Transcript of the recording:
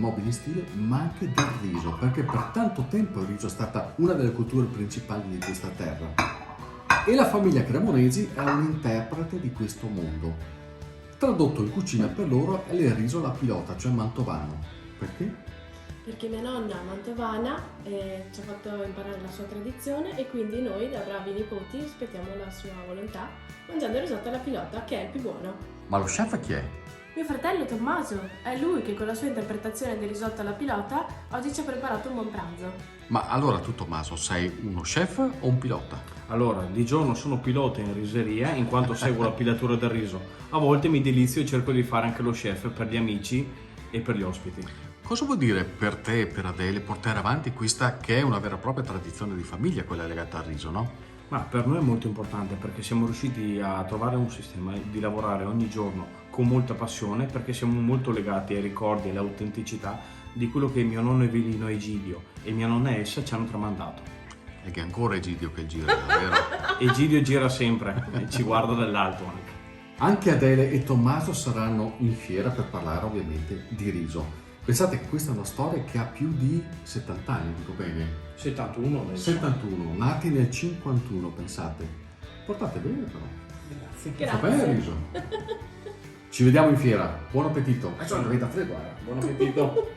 mobili in stile, ma anche del riso, perché per tanto tempo il riso è stata una delle culture principali di questa terra. E la famiglia Cremonesi è un interprete di questo mondo. Tradotto in cucina per loro è il riso alla pilota, cioè mantovano. Perché? Perché mia nonna mantovana ci ha fatto imparare la sua tradizione e quindi noi da bravi nipoti rispettiamo la sua volontà mangiando il risotto alla pilota, che è il più buono. Ma lo chef chi è? Mio fratello Tommaso, è lui che con la sua interpretazione del risotto alla pilota oggi ci ha preparato un buon pranzo. Ma allora tu Tommaso sei uno chef o un pilota? Allora, di giorno sono pilota in riseria in quanto seguo la pilatura del riso. A volte mi delizio e cerco di fare anche lo chef per gli amici e per gli ospiti. Cosa vuol dire per te e per Adele portare avanti questa che è una vera e propria tradizione di famiglia, quella legata al riso, no? Ma per noi è molto importante perché siamo riusciti a trovare un sistema di lavorare ogni giorno con molta passione, perché siamo molto legati ai ricordi e all'autenticità di quello che mio nonno Evelino Egidio e mia nonna Elsa ci hanno tramandato. E che ancora Egidio che gira, vero? Egidio gira sempre e ci guarda dall'alto anche. Anche Adele e Tommaso saranno in fiera per parlare ovviamente di riso. Pensate che questa è una storia che ha più di 70 anni, dico bene? 71 adesso. 71, nati nel 51, pensate. Portate bene però. Grazie. Fa bene il riso. Ci vediamo in fiera. Buon appetito. Sono da freddo, Buon appetito.